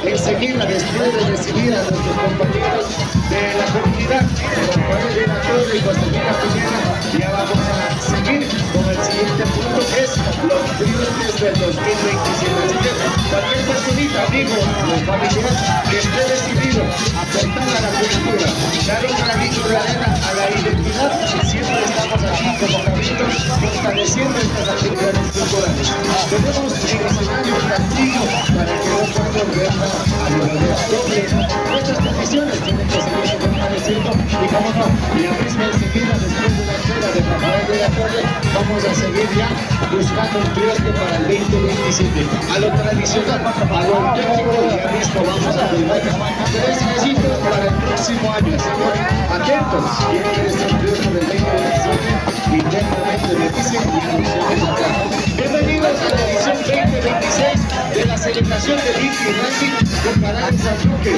enseguida, después de recibir a nuestros compañeros de la comunidad, Rafael de la Torre y Josefina Pineda, ya vamos a seguir con el siguiente punto, que es los triunfos del 2027. Así que cualquier personita, amigo o familiar que esté decidido a aportar a la cultura, dar un granito de arena a la identidad, siempre estamos aquí como Cabildo fortaleciendo estas actividades culturales. Tenemos el escenario castigo para que no podamos ver a la doble. Nuestras peticiones tienen que seguir fortaleciendo y como no, la misma enseguida después de la espera de Rafael de la Torre, vamos a seguir ya buscando un triunfo para el 2027. A lo tradicional, a lo auténtico, ya mismo vamos a volver 3 mesitos para el próximo año, así que atentos, quién quiere ser triunfo del 2027, internamente me dicen y anunciamos acá. Bienvenidos a la edición 2026 de la celebración de Inti Ranking con Parada San Luque.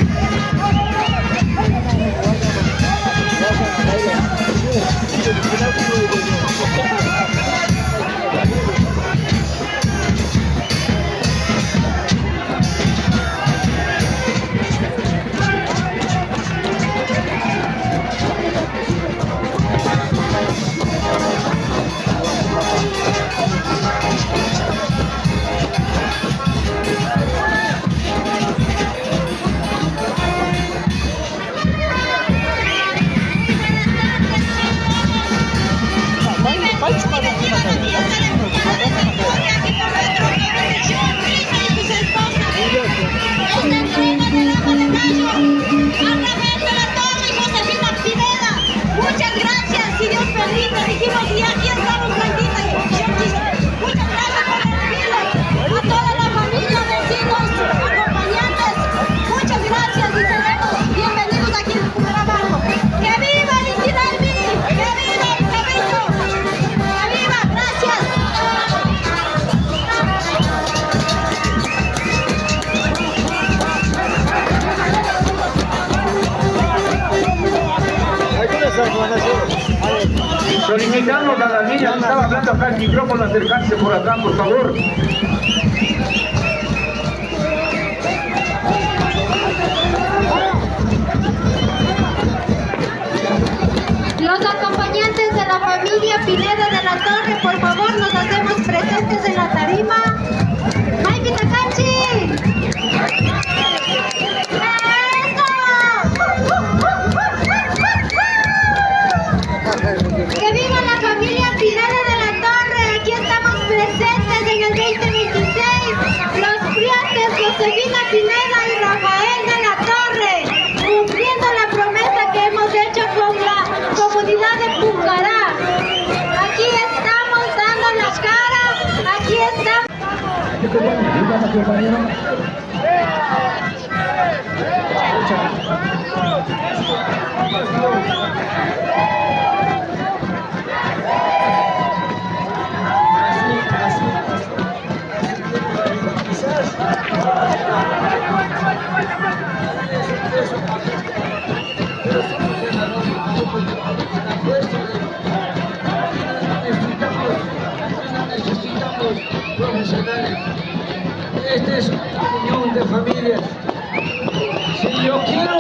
Solicitamos a las niñas que estaba hablando acá el micrófono acercarse por acá, por favor. Los acompañantes de la familia Pineda de la Torre, por favor, nos hacemos presentes en la tarima. ¡Mike Takachi! ¡Que viva la familia Pineda de la Torre! Aquí estamos presentes en el 2026. Los priates Josefina Pineda y Rafael de la Torre, cumpliendo la promesa que hemos hecho con la comunidad de Pucará. Aquí estamos dando la cara, aquí estamos. Profesionales. Esta es unión de familias. Si yo quiero,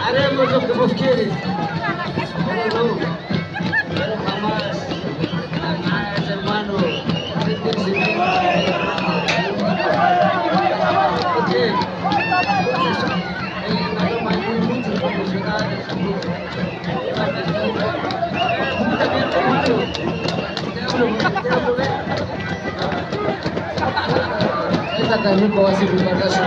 haremos lo que vos quieres. Pero no, pero jamás, hermano, sentirse bien. Porque en la Roma hay muchos profesionales. Esta también va a ser un bagazo.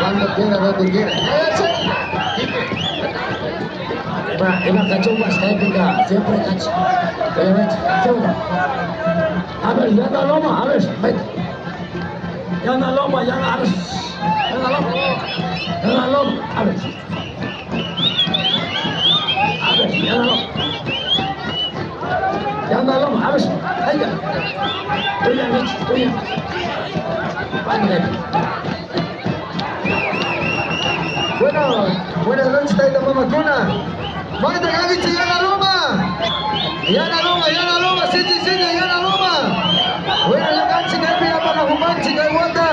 Cuando quiera, donde quiera. Emang kacau mas, kayak kita siempre kacau. A ver, ya anda loma, a ver, vete. Ya anda loma, ya anda, a ver. Ya anda loma, ya anda loma, a ver. A ver, ya anda loma. Ya anda loma, a ver, venga. Tuya, Mitch, tuya. Bueno, buenas noches, Taita Mamakuna. ¡Vaya, Gaby, ya anda loma! Yana Loma, City, Yana Loma. Bueno, la cancha que pida para Jumanchi, que aguanta.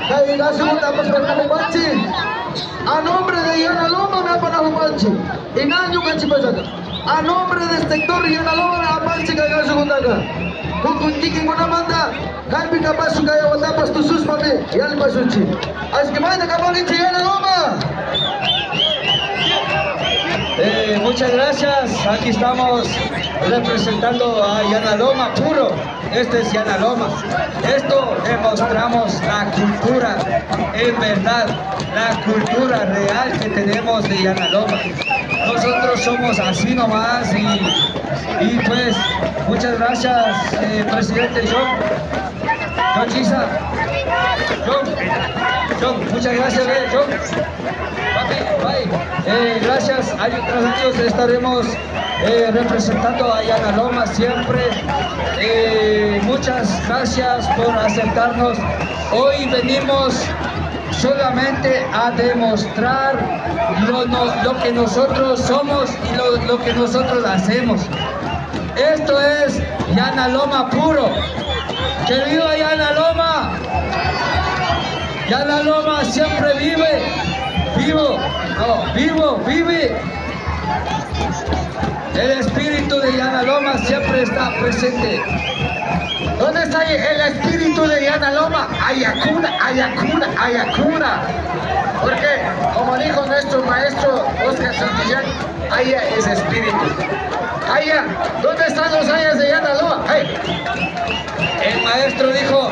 Que diga segunda para Jumanchi. A nombre de Yana Loma me para Jumanchi. Y Nanyo Cachipachaca. A nombre del sector Yana Loma me Jumanchi que haga segunda acá. Kuntiki kuna manda. Kalbi kapasu kaya wata pas tu sus mami. Yal pasuchi. Así que manda kapagi Yana Loma. Muchas gracias, aquí estamos representando a Yana Loma puro, este es Yana Loma. Esto demostramos la cultura, en verdad, la cultura real que tenemos de Yana Loma. Nosotros somos así nomás y pues, muchas gracias, presidente John Chisa. John, muchas gracias, John. Bye. Gracias, tras años estaremos representando a Yana Loma siempre. Muchas gracias por aceptarnos. Hoy venimos solamente a demostrar lo que nosotros somos y lo que nosotros hacemos. Esto es Yana Loma puro. ¡Que viva Yana Loma! Yana Loma siempre vive. Vive. El espíritu de Yana Loma siempre está presente. ¿Dónde está el espíritu de Yana Loma? Ayacura. Porque, como dijo nuestro maestro Oscar Santillán, Aya es espíritu. Aya, ¿dónde están los ayas de Yana Loma? Hey. El maestro dijo,